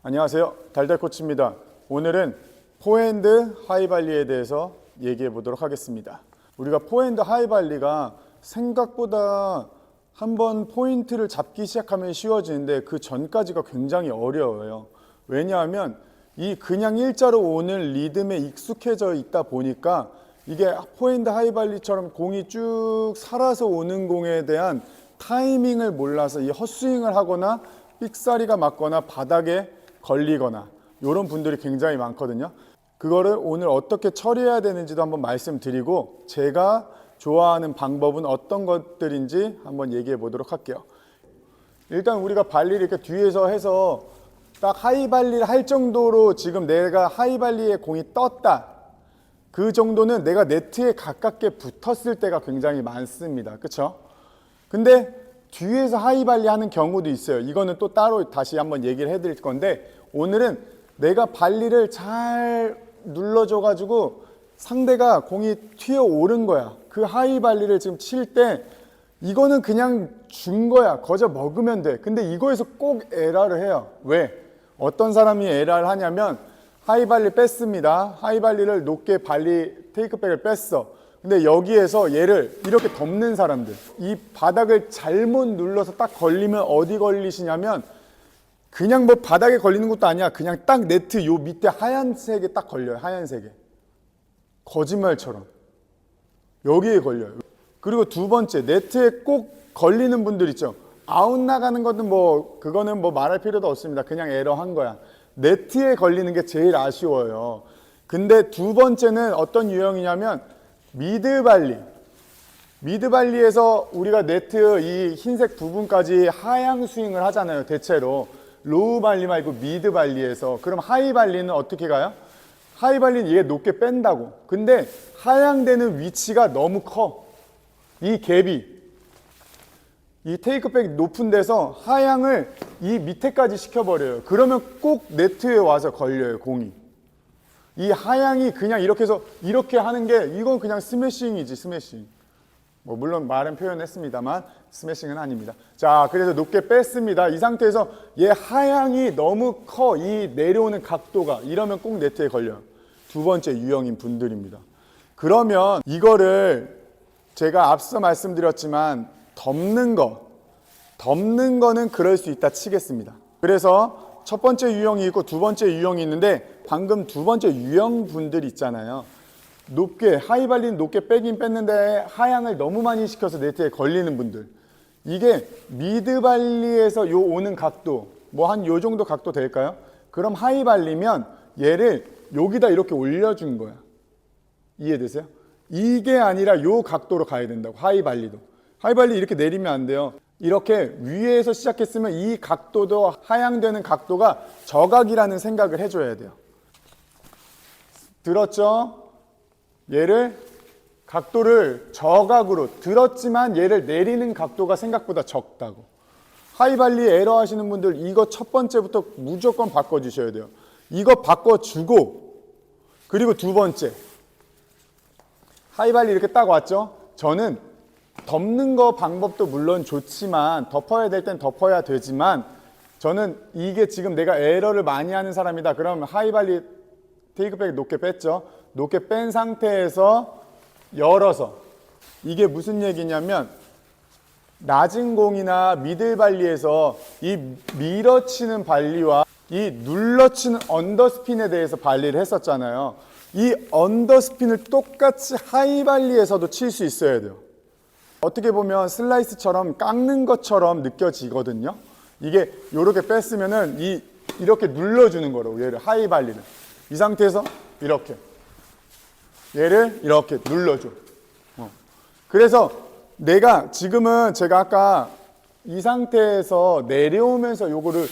안녕하세요. 달달코치입니다. 오늘은 포핸드 하이발리에 대해서 얘기해 보도록 하겠습니다. 우리가 포핸드 하이발리가 생각보다 한번 포인트를 잡기 시작하면 쉬워지는데 그 전까지가 굉장히 어려워요. 왜냐하면 이 그냥 일자로 오는 리듬에 익숙해져 있다 보니까 이게 포핸드 하이발리처럼 공이 쭉 살아서 오는 공에 대한 타이밍을 몰라서 이 헛스윙을 하거나 삑사리가 맞거나 바닥에 걸리거나 이런 분들이 굉장히 많거든요. 그거를 오늘 어떻게 처리해야 되는지도 한번 말씀드리고 제가 좋아하는 방법은 어떤 것들인지 한번 얘기해 보도록 할게요. 일단 우리가 발리를 이렇게 뒤에서 해서 딱 하이발리를 할 정도로 지금 내가 하이발리에 공이 떴다. 그 정도는 내가 네트에 가깝게 붙었을 때가 굉장히 많습니다. 그렇죠? 근데 뒤에서 하이발리 하는 경우도 있어요. 이거는 또 따로 다시 한번 얘기를 해드릴 건데 오늘은 내가 발리를 잘 눌러줘 가지고 상대가 공이 튀어오른 거야. 그 하이발리를 지금 칠 때 이거는 그냥 준 거야. 거저 먹으면 돼. 근데 이거에서 꼭 에러를 해요. 왜? 어떤 사람이 에러를 하냐면 하이발리 뺐습니다. 하이발리를 높게 발리 테이크백을 뺐어. 근데 여기에서 얘를 이렇게 덮는 사람들, 이 바닥을 잘못 눌러서 딱 걸리면 어디 걸리시냐면 그냥 뭐 바닥에 걸리는 것도 아니야. 그냥 딱 네트 요 밑에 하얀색에 딱 걸려요. 하얀색에. 거짓말처럼. 여기에 걸려요. 그리고 두 번째, 네트에 꼭 걸리는 분들 있죠. 아웃 나가는 것은 뭐 그거는 뭐 말할 필요도 없습니다. 그냥 에러 한 거야. 네트에 걸리는 게 제일 아쉬워요. 근데 두 번째는 어떤 유형이냐면 미드발리. 미드발리에서 우리가 네트 이 흰색 부분까지 하향 스윙을 하잖아요. 대체로 로우발리 말고 미드발리에서. 그럼 하이발리는 어떻게 가요? 하이발리는 얘 높게 뺀다고. 근데 하향되는 위치가 너무 커. 이 갭이 이 테이크백 높은 데서 하향을 이 밑에까지 시켜버려요. 그러면 꼭 네트에 와서 걸려요. 공이. 이 하향이 그냥 이렇게 해서 이렇게 하는 게 이건 그냥 스매싱이지. 스매싱. 뭐 물론 말은 표현했습니다만 스매싱은 아닙니다. 자, 그래서 높게 뺐습니다. 이 상태에서 얘 하향이 너무 커. 이 내려오는 각도가. 이러면 꼭 네트에 걸려요. 두 번째 유형인 분들입니다. 그러면 이거를 제가 앞서 말씀드렸지만 덮는 거는 그럴 수 있다 치겠습니다. 그래서 첫 번째 유형이 있고 두 번째 유형이 있는데 방금 두 번째 유형 분들 있잖아요. 높게 하이발리는 높게 빼긴 뺐는데 하향을 너무 많이 시켜서 네트에 걸리는 분들. 이게 미드발리에서 요 오는 각도 뭐 한 요 정도 각도 될까요? 그럼 하이발리면 얘를 여기다 이렇게 올려준 거야. 이해되세요? 이게 아니라 요 각도로 가야 된다고. 하이발리도. 하이발리 이렇게 내리면 안 돼요. 이렇게 위에서 시작했으면 이 각도도 하향되는 각도가 저각이라는 생각을 해줘야 돼요. 들었죠? 얘를 각도를 저각으로 들었지만 얘를 내리는 각도가 생각보다 적다고. 하이발리 에러 하시는 분들 이거 첫 번째부터 무조건 바꿔주셔야 돼요. 이거 바꿔주고 그리고 두 번째 하이발리 이렇게 딱 왔죠? 저는 덮는 거 방법도 물론 좋지만 덮어야 될 땐 덮어야 되지만 저는 이게 지금 내가 에러를 많이 하는 사람이다. 그럼 하이발리 테이크백 높게 뺐죠. 높게 뺀 상태에서 열어서 이게 무슨 얘기냐면 낮은 공이나 미들발리에서 이 밀어치는 발리와 이 눌러치는 언더스핀에 대해서 발리를 했었잖아요. 이 언더스핀을 똑같이 하이발리에서도 칠 수 있어야 돼요. 어떻게 보면 슬라이스처럼 깎는 것처럼 느껴지거든요. 이게 이렇게 뺐으면은 이렇게 눌러주는 거라고. 얘를 하이발리는 이 상태에서 이렇게 얘를 이렇게 눌러줘. 그래서 내가 지금은 제가 아까 이 상태에서 내려오면서 요거를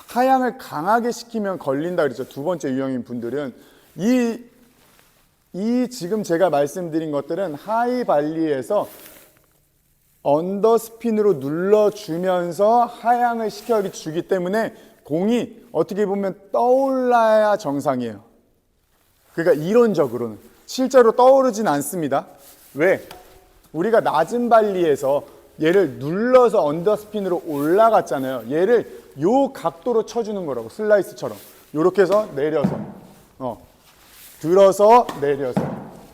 하향을 강하게 시키면 걸린다 그랬죠. 두 번째 유형인 분들은 이 지금 제가 말씀드린 것들은 하이발리에서 언더스핀으로 눌러주면서 하향을 시켜주기 때문에 공이 어떻게 보면 떠올라야 정상이에요. 그러니까 이론적으로는 실제로 떠오르진 않습니다. 왜? 우리가 낮은 발리에서 얘를 눌러서 언더스핀으로 올라갔잖아요. 얘를 요 각도로 쳐주는 거라고, 슬라이스처럼. 요렇게 해서 내려서 들어서 내려서.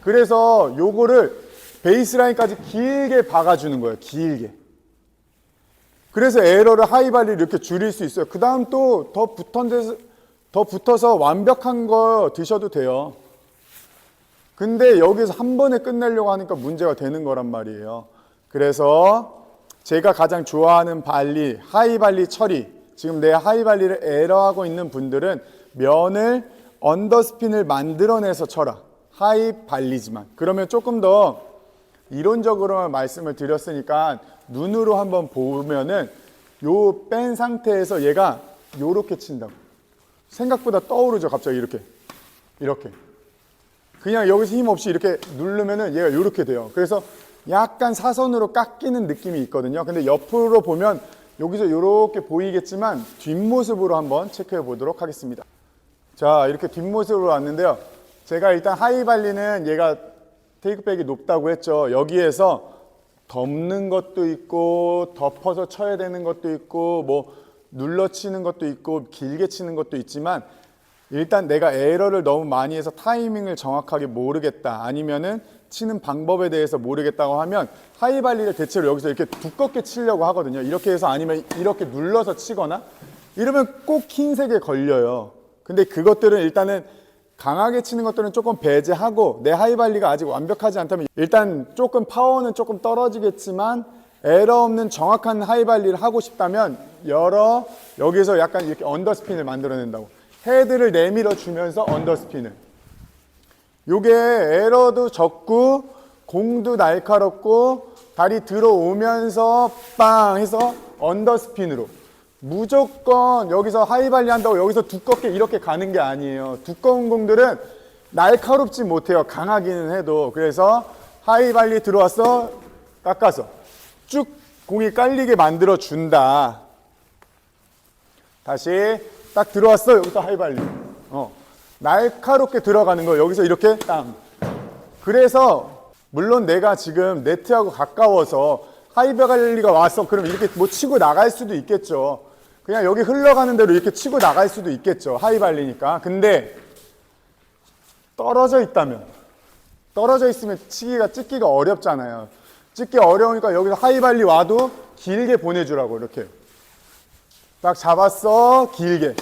그래서 요거를 베이스라인까지 길게 박아주는 거예요. 길게. 그래서 에러를 하이발리를 이렇게 줄일 수 있어요. 그 다음 또 더 붙어서 완벽한 거 드셔도 돼요. 근데 여기서 한 번에 끝내려고 하니까 문제가 되는 거란 말이에요. 그래서 제가 가장 좋아하는 발리, 하이발리 처리. 지금 내 하이발리를 에러하고 있는 분들은 면을 언더스핀을 만들어내서 쳐라. 하이발리지만. 그러면 조금 더 이론적으로만 말씀을 드렸으니까 눈으로 한번 보면은 요 뺀 상태에서 얘가 요렇게 친다고. 생각보다 떠오르죠. 갑자기 이렇게. 그냥 여기서 힘 없이 이렇게 누르면은 얘가 요렇게 돼요. 그래서 약간 사선으로 깎이는 느낌이 있거든요. 근데 옆으로 보면 여기서 요렇게 보이겠지만 뒷모습으로 한번 체크해 보도록 하겠습니다. 자, 이렇게 뒷모습으로 왔는데요. 제가 일단 하이발리는 얘가 테이크백이 높다고 했죠. 여기에서 덮는 것도 있고 덮어서 쳐야 되는 것도 있고 뭐 눌러 치는 것도 있고 길게 치는 것도 있지만 일단 내가 에러를 너무 많이 해서 타이밍을 정확하게 모르겠다, 아니면은 치는 방법에 대해서 모르겠다고 하면 하이발리를 대체로 여기서 이렇게 두껍게 치려고 하거든요. 이렇게 해서, 아니면 이렇게 눌러서 치거나 이러면 꼭 흰색에 걸려요. 근데 그것들은 일단은 강하게 치는 것들은 조금 배제하고, 내 하이발리가 아직 완벽하지 않다면 일단 조금 파워는 조금 떨어지겠지만 에러 없는 정확한 하이발리를 하고 싶다면 여기서 약간 이렇게 언더스핀을 만들어낸다고. 헤드를 내밀어 주면서 언더스핀을. 요게 에러도 적고 공도 날카롭고 다리 들어오면서 빵 해서 언더스핀으로. 무조건 여기서 하이발리 한다고 여기서 두껍게 이렇게 가는 게 아니에요. 두꺼운 공들은 날카롭지 못해요. 강하기는 해도. 그래서 하이발리 들어왔어, 깎아서 쭉 공이 깔리게 만들어 준다. 다시 딱 들어왔어, 여기서 하이발리. 날카롭게 들어가는 거, 여기서 이렇게 땅. 그래서 물론 내가 지금 네트하고 가까워서 하이발리가 왔어, 그럼 이렇게 뭐 치고 나갈 수도 있겠죠. 그냥 여기 흘러가는 대로 이렇게 치고 나갈 수도 있겠죠. 하이발리니까. 근데 떨어져 있으면 찍기가 어렵잖아요. 찍기 어려우니까 여기서 하이발리 와도 길게 보내주라고. 이렇게 딱 잡았어, 길게.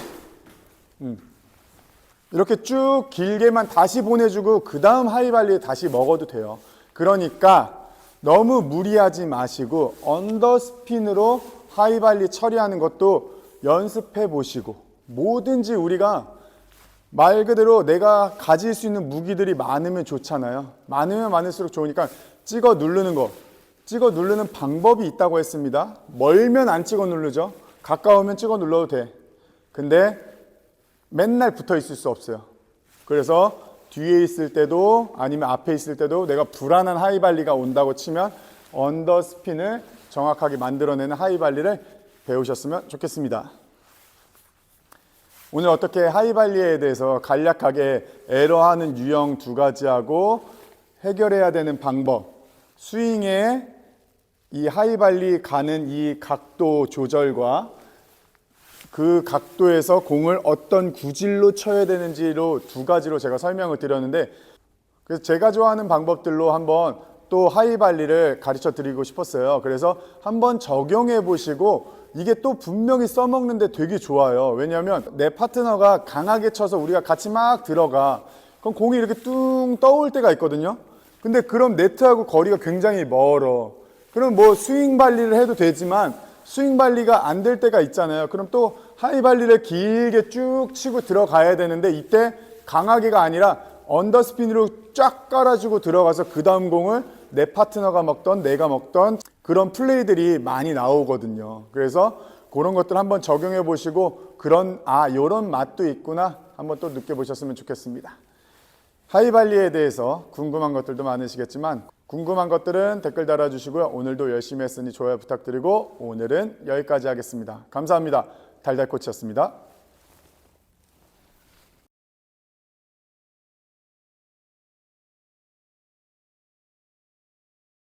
이렇게 쭉 길게만 다시 보내주고 그 다음 하이발리 다시 먹어도 돼요. 그러니까 너무 무리하지 마시고 언더스핀으로 하이발리 처리하는 것도 연습해 보시고, 뭐든지 우리가 말 그대로 내가 가질 수 있는 무기들이 많으면 좋잖아요. 많으면 많을수록 좋으니까 찍어 누르는 거, 찍어 누르는 방법이 있다고 했습니다. 멀면 안 찍어 누르죠. 가까우면 찍어 눌러도 돼. 근데 맨날 붙어 있을 수 없어요. 그래서 뒤에 있을 때도 아니면 앞에 있을 때도 내가 불안한 하이발리가 온다고 치면 언더스핀을 정확하게 만들어내는 하이발리를 배우셨으면 좋겠습니다. 오늘 어떻게 하이발리에 대해서 간략하게 에러하는 유형 2가지하고 해결해야 되는 방법, 스윙에 이 하이발리 가는 이 각도 조절과 그 각도에서 공을 어떤 구질로 쳐야 되는지로 2가지로 제가 설명을 드렸는데, 그래서 제가 좋아하는 방법들로 한번 또 하이발리를 가르쳐 드리고 싶었어요. 그래서 한번 적용해 보시고, 이게 또 분명히 써먹는데 되게 좋아요. 왜냐하면 내 파트너가 강하게 쳐서 우리가 같이 막 들어가. 그럼 공이 이렇게 뚱 떠올 때가 있거든요. 근데 그럼 네트하고 거리가 굉장히 멀어. 그럼 뭐 스윙 발리를 해도 되지만 스윙 발리가 안 될 때가 있잖아요. 그럼 또 하이 발리를 길게 쭉 치고 들어가야 되는데, 이때 강하게가 아니라 언더스핀으로 쫙 깔아주고 들어가서 그 다음 공을 내 파트너가 먹던 내가 먹던 그런 플레이들이 많이 나오거든요. 그래서 그런 것들 한번 적용해 보시고, 요런 맛도 있구나 한번 또 느껴보셨으면 좋겠습니다. 하이발리에 대해서 궁금한 것들도 많으시겠지만 궁금한 것들은 댓글 달아주시고요. 오늘도 열심히 했으니 좋아요 부탁드리고 오늘은 여기까지 하겠습니다. 감사합니다. 달달코치였습니다.